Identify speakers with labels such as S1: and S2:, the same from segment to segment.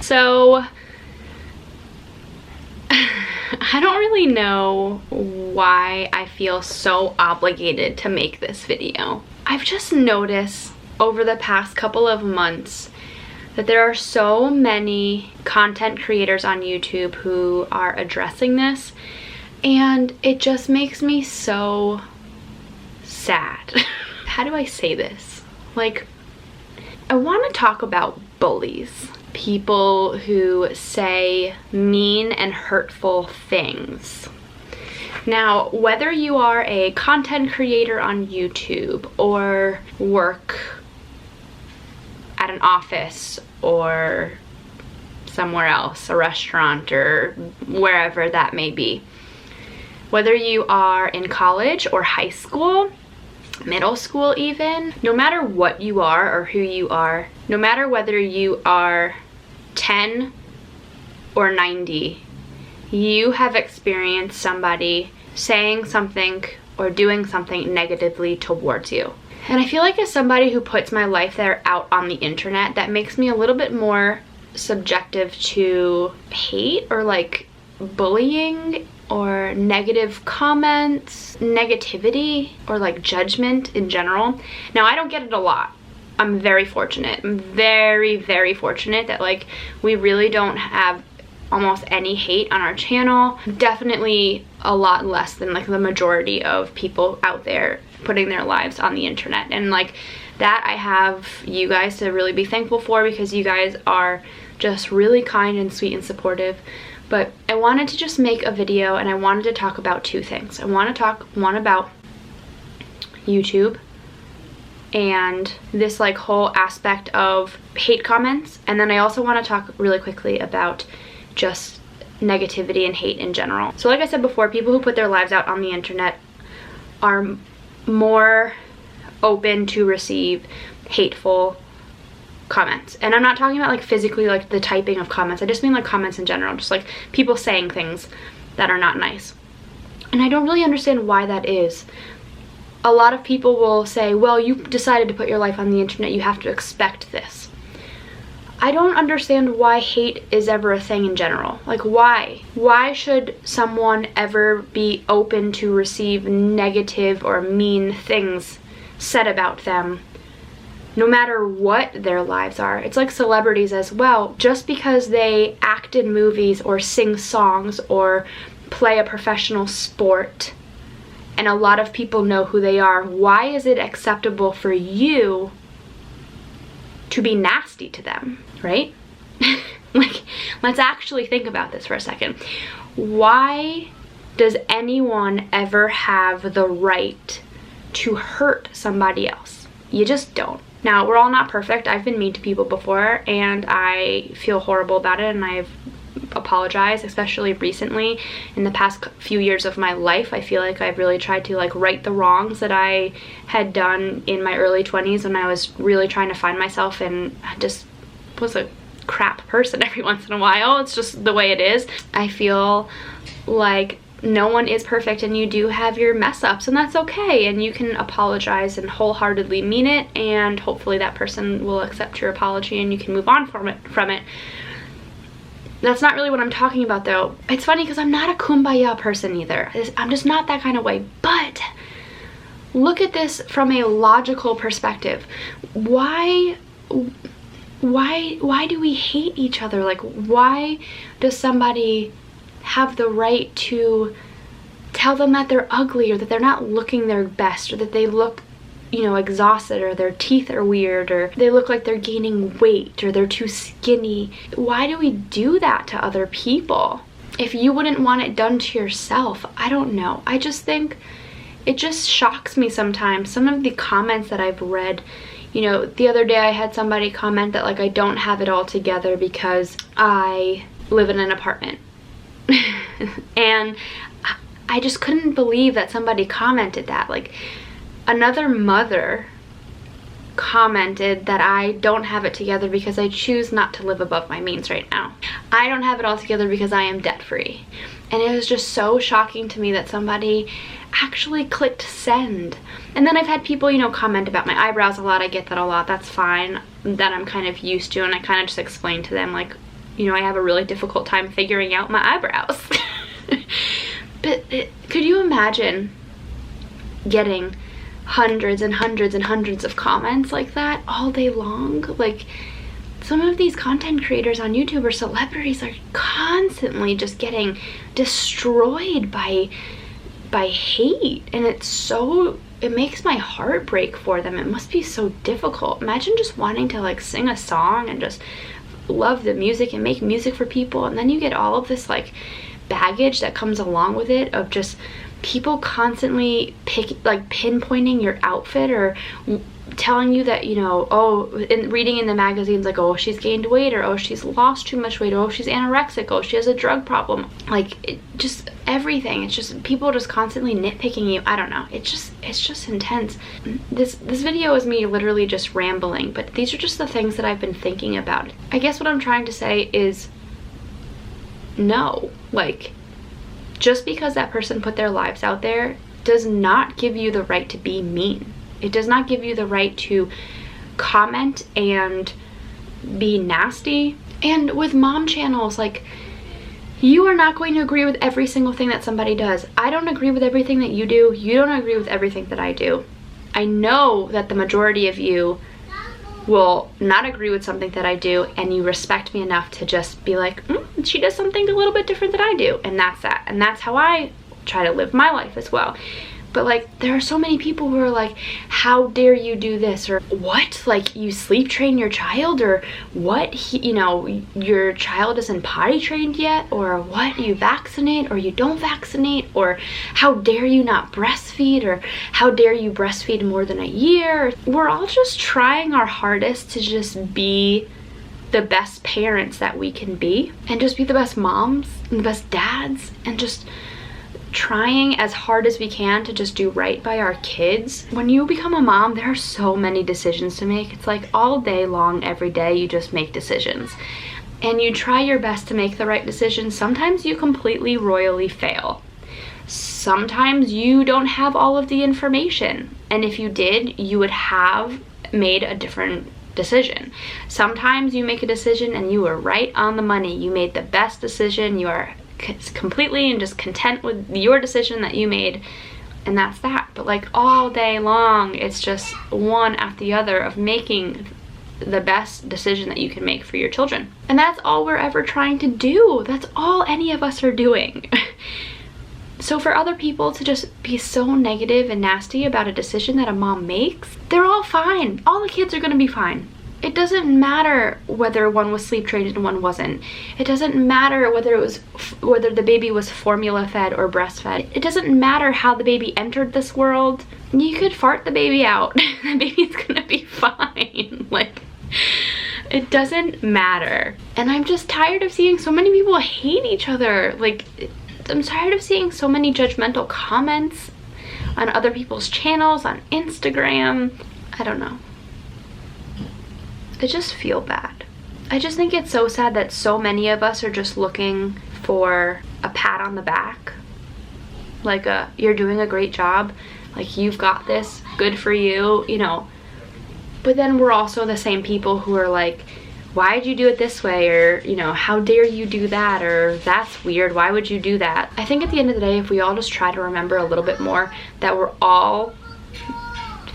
S1: So I don't really know why I feel so obligated to make this video. I've just noticed over the past couple of months that there are so many content creators on YouTube who are addressing this, and it just makes me so sad. How do I say this? Like, I want to talk about bullies. People who say mean and hurtful things. Now, whether you are a content creator on YouTube or work at an office or somewhere else, a restaurant or wherever that may be, whether you are in college or high school, middle school even, no matter what you are or who you are, no matter whether you are 10 or 90, you have experienced somebody saying something or doing something negatively towards you. And I feel like as somebody who puts my life there out on the internet, that makes me a little bit more subjective to hate or like bullying or negative comments, negativity, or like judgment in general. Now, I don't get it a lot. I'm very fortunate. I'm very, very fortunate that like we really don't have almost any hate on our channel. Definitely a lot less than like the majority of people out there putting their lives on the internet. And like that, I have you guys to really be thankful for, because you guys are just really kind and sweet and supportive. But I wanted to just make a video, and I wanted to talk about two things. I want to talk one about YouTube and this like whole aspect of hate comments, and then I also want to talk really quickly about just negativity and hate in general. So like I said before, people who put their lives out on the internet are more open to receive hateful comments. And I'm not talking about like physically like the typing of comments. I just mean like comments in general, just like people saying things that are not nice. And I don't really understand why that is. A lot of people will say, well, you decided to put your life on the internet, you have to expect this. I don't understand why hate is ever a thing in general. Like, why? Why should someone ever be open to receive negative or mean things said about them, no matter what their lives are? It's like celebrities as well. Just because they act in movies or sing songs or play a professional sport, and a lot of people know who they are, why is it acceptable for you to be nasty to them, right? Like, let's actually think about this for a second. Why does anyone ever have the right to hurt somebody else? You just don't. Now, we're all not perfect. I've been mean to people before, and I feel horrible about it, and I've apologized, especially recently in the past few years of my life. I feel like I've really tried to like right the wrongs that I had done in my early 20s when I was really trying to find myself, and I just was a crap person every once in a while. It's just the way it is. I feel like no one is perfect, and you do have your mess ups, and that's okay, and you can apologize and wholeheartedly mean it, and hopefully that person will accept your apology and you can move on from it. That's not really what I'm talking about though. It's funny because I'm not a kumbaya person either. I'm just not that kind of way. But look at this from a logical perspective. Why do we hate each other? Like, why does somebody have the right to tell them that they're ugly, or that they're not looking their best, or that they look, you know, exhausted, or their teeth are weird, or they look like they're gaining weight, or they're too skinny? Why do we do that to other people? If you wouldn't want it done to yourself, I don't know. I just think it just shocks me sometimes, some of the comments that I've read. You know, the other day I had somebody comment that like I don't have it all together because I live in an apartment. And I just couldn't believe that somebody commented that. Like, another mother commented that I don't have it together because I choose not to live above my means right now. I don't have it all together because I am debt free. And it was just so shocking to me that somebody actually clicked send. And then I've had people, you know, comment about my eyebrows a lot. I get that a lot. That's fine. That I'm kind of used to, and I kind of just explain to them like you know, I have a really difficult time figuring out my eyebrows. But could you imagine getting hundreds and hundreds and hundreds of comments like that all day long? Like, some of these content creators on YouTube or celebrities are constantly just getting destroyed by hate, and it makes my heart break for them. It must be so difficult. Imagine just wanting to like sing a song and just love the music and make music for people, and then you get all of this like baggage that comes along with it of just people constantly pinpointing your outfit or telling you that, you know, oh, reading in the magazines like, oh, she's gained weight, or oh, she's lost too much weight, or oh, she's anorexic, oh, she has a drug problem. Like, just everything. It's just people just constantly nitpicking you. I don't know. It's just intense. This video is me literally just rambling, but these are just the things that I've been thinking about. I guess what I'm trying to say is no. Like, just because that person put their lives out there does not give you the right to be mean. It does not give you the right to comment and be nasty. And with mom channels, like, you are not going to agree with every single thing that somebody does. I don't agree with everything that you do. You don't agree with everything that I do. I know that the majority of you will not agree with something that I do, and you respect me enough to just be like, she does something a little bit different than I do, and that's that. And that's how I try to live my life as well. But like, there are so many people who are like, how dare you do this, or what, like, you sleep train your child, or what, you know, your child isn't potty trained yet, or what, you vaccinate or you don't vaccinate, or how dare you not breastfeed, or how dare you breastfeed more than a year. We're all just trying our hardest to just be the best parents that we can be, and just be the best moms and the best dads, and just trying as hard as we can to just do right by our kids. When you become a mom, there are so many decisions to make. It's like all day long, every day, you just make decisions. And you try your best to make the right decision. Sometimes you completely royally fail. Sometimes you don't have all of the information. And if you did, you would have made a different decision. Sometimes you make a decision and you are right on the money. You made the best decision. You are completely and just content with your decision that you made, and that's that. But like, all day long, it's just one after the other of making the best decision that you can make for your children. And that's all we're ever trying to do. That's all any of us are doing. So for other people to just be so negative and nasty about a decision that a mom makes, they're all fine. All the kids are gonna be fine. It doesn't matter whether one was sleep trained and one wasn't. It doesn't matter whether the baby was formula fed or breastfed. It doesn't matter how the baby entered this world. You could fart the baby out. The baby's gonna be fine. Like, it doesn't matter. And I'm just tired of seeing so many people hate each other. Like, I'm tired of seeing so many judgmental comments on other people's channels, on Instagram. I don't know. I just feel bad. I just think it's so sad that so many of us are just looking for a pat on the back. Like, you're doing a great job. Like, you've got this. Good for you, you know. But then we're also the same people who are like, why'd you do it this way? Or, you know, how dare you do that? Or that's weird. Why would you do that? I think at the end of the day, if we all just try to remember a little bit more that we're all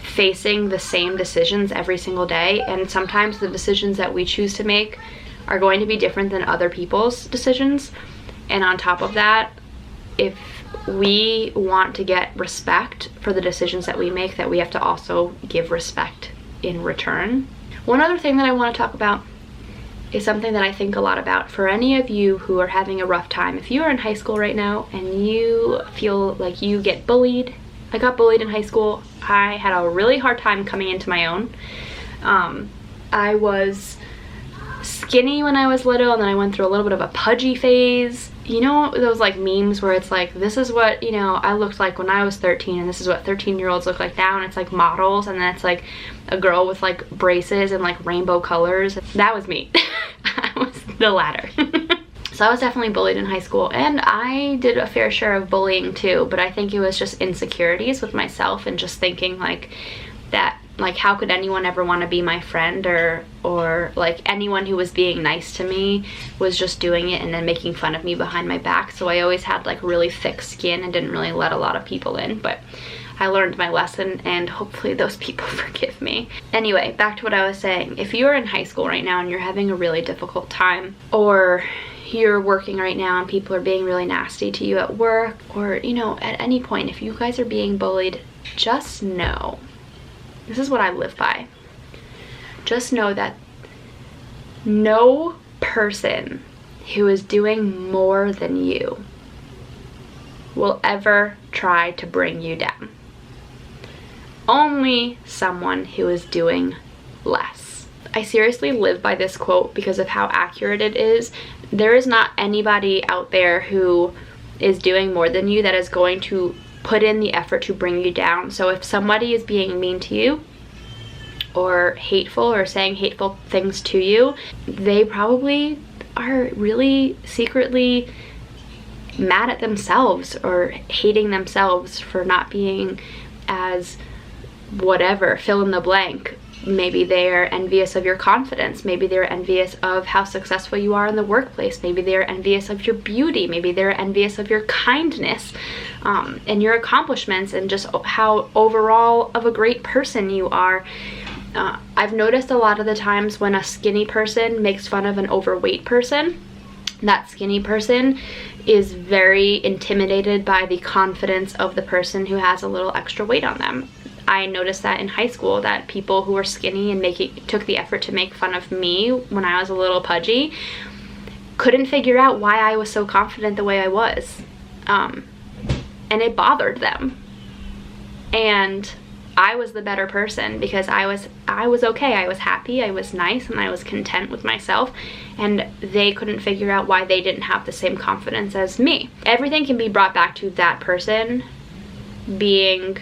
S1: facing the same decisions every single day, and sometimes the decisions that we choose to make are going to be different than other people's decisions. And on top of that, if we want to get respect for the decisions that we make, that we have to also give respect in return. One other thing that I want to talk about is something that I think a lot about. For any of you who are having a rough time, if you are in high school right now and you feel like you get bullied, I got bullied in high school. I had a really hard time coming into my own. I was skinny when I was little, and then I went through a little bit of a pudgy phase. You know those like memes where it's like, this is what, you know, I looked like when I was 13, and this is what 13-year-olds look like now, and it's like models, and then it's like a girl with like braces and like rainbow colors. That was me. I was the latter. So I was definitely bullied in high school, and I did a fair share of bullying too, but I think it was just insecurities with myself and just thinking like that, Like, how could anyone ever want to be my friend, or like anyone who was being nice to me was just doing it and then making fun of me behind my back. So I always had like really thick skin and didn't really let a lot of people in, but I learned my lesson, and hopefully those people forgive me. Anyway, back to what I was saying. If you're in high school right now and you're having a really difficult time, or you're working right now and people are being really nasty to you at work, or, you know, at any point, if you guys are being bullied, just know, this is what I live by. Just know that no person who is doing more than you will ever try to bring you down. Only someone who is doing less. I seriously live by this quote because of how accurate it is. There is not anybody out there who is doing more than you that is going to put in the effort to bring you down. So if somebody is being mean to you, or hateful, or saying hateful things to you, they probably are really secretly mad at themselves or hating themselves for not being as whatever, fill in the blank. Maybe they're envious of your confidence. Maybe they're envious of how successful you are in the workplace. Maybe they're envious of your beauty. Maybe they're envious of your kindness and your accomplishments, and just how overall of a great person you are. I've noticed a lot of the times when a skinny person makes fun of an overweight person, that skinny person is very intimidated by the confidence of the person who has a little extra weight on them. I noticed that in high school, that people who were skinny and took the effort to make fun of me when I was a little pudgy couldn't figure out why I was so confident the way I was. And it bothered them. And I was the better person because I was okay. I was happy, I was nice, and I was content with myself, and they couldn't figure out why they didn't have the same confidence as me. Everything can be brought back to that person being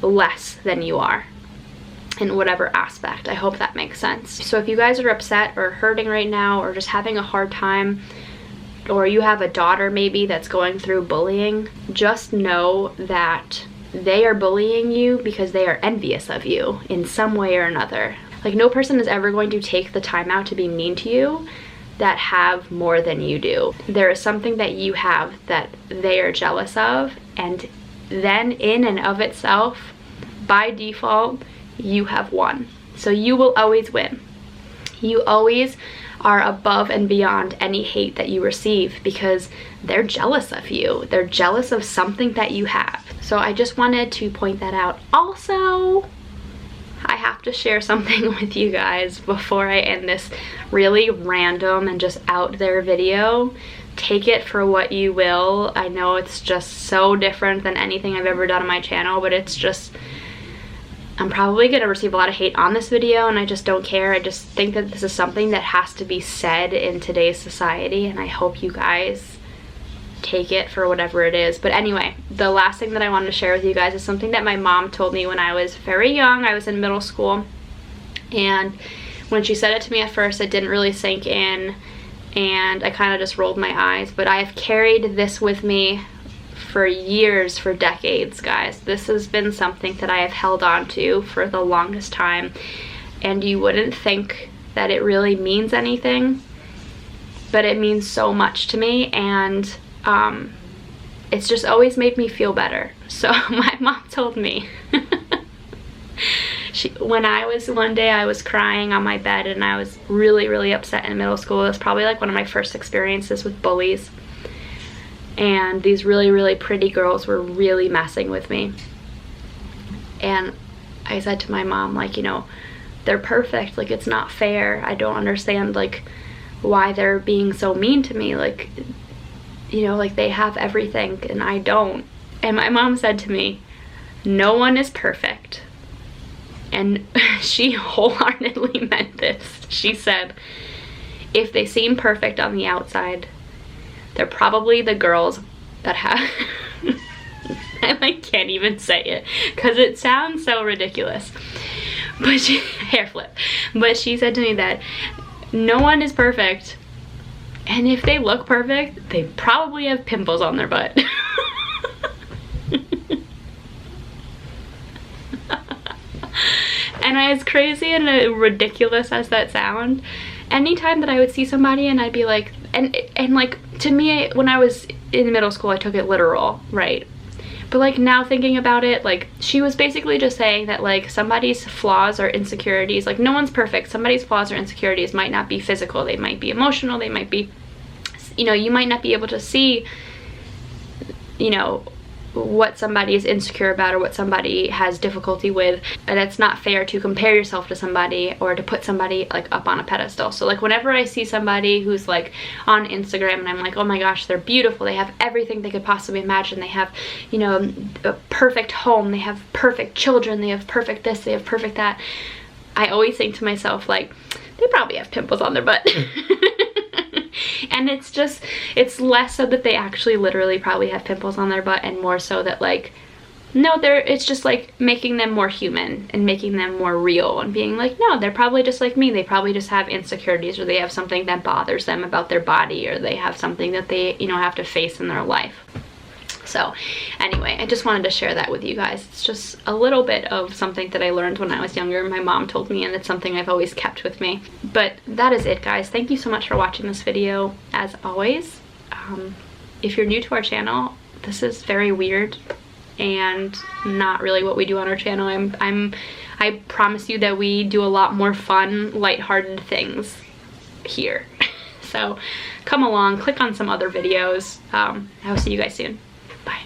S1: less than you are in whatever aspect. I hope that makes sense. So if you guys are upset or hurting right now, or just having a hard time, or you have a daughter maybe that's going through bullying, just know that they are bullying you because they are envious of you in some way or another. Like, no person is ever going to take the time out to be mean to you that have more than you do. There is something that you have that they are jealous of, and then in and of itself, by default, you have won. So you will always win. You always are above and beyond any hate that you receive because they're jealous of you. They're jealous of something that you have. So I just wanted to point that out. Also, I have to share something with you guys before I end this really random and just out there video. Take it for what you will. I know it's just so different than anything I've ever done on my channel, but it's just, I'm probably gonna receive a lot of hate on this video, and I just don't care. I just think that this is something that has to be said in today's society, and I hope you guys take it for whatever it is. But anyway, the last thing that I wanted to share with you guys is something that my mom told me when I was very young. I was in middle school, and when she said it to me at first, it didn't really sink in, and I kind of just rolled my eyes. But I have carried this with me for years, for decades, guys. This has been something that I have held on to for the longest time, and you wouldn't think that it really means anything, but it means so much to me, and it's just always made me feel better. So my mom told me, one day I was crying on my bed, and I was really, really upset in middle school. It was probably like one of my first experiences with bullies. And these really, really pretty girls were really messing with me. And I said to my mom, like, you know, they're perfect. Like, it's not fair. I don't understand, like, why they're being so mean to me. Like, you know, like, they have everything and I don't. And my mom said to me, no one is perfect. And she wholeheartedly meant this. She said, if they seem perfect on the outside, they're probably the girls that have I like can't even say it because it sounds so ridiculous. But hair flip. But she said to me that no one is perfect, and if they look perfect, they probably have pimples on their butt. And as crazy and ridiculous as that sounds, anytime that I would see somebody and I'd be like, and like, to me, when I was in middle school, I took it literal, right? But like now thinking about it, like she was basically just saying that like somebody's flaws or insecurities, like no one's perfect, somebody's flaws or insecurities might not be physical, they might be emotional, they might be, you know, you might not be able to see, you know, what somebody is insecure about or what somebody has difficulty with, and it's not fair to compare yourself to somebody or to put somebody like up on a pedestal. So like whenever I see somebody who's like on Instagram and I'm like, oh my gosh, they're beautiful, they have everything they could possibly imagine, they have, you know, a perfect home, they have perfect children, they have perfect this, they have perfect that, I always think to myself like, they probably have pimples on their butt. And it's just, it's less so that they actually literally probably have pimples on their butt, and more so that like, no, it's just like making them more human and making them more real and being like, no, they're probably just like me, they probably just have insecurities, or they have something that bothers them about their body, or they have something that they, you know, have to face in their life. So anyway, I just wanted to share that with you guys. It's just a little bit of something that I learned when I was younger. My mom told me, and it's something I've always kept with me. But that is it, guys. Thank you so much for watching this video, as always. If you're new to our channel, this is very weird and not really what we do on our channel. I promise you that we do a lot more fun, lighthearted things here. So come along, click on some other videos. I will see you guys soon. Bye.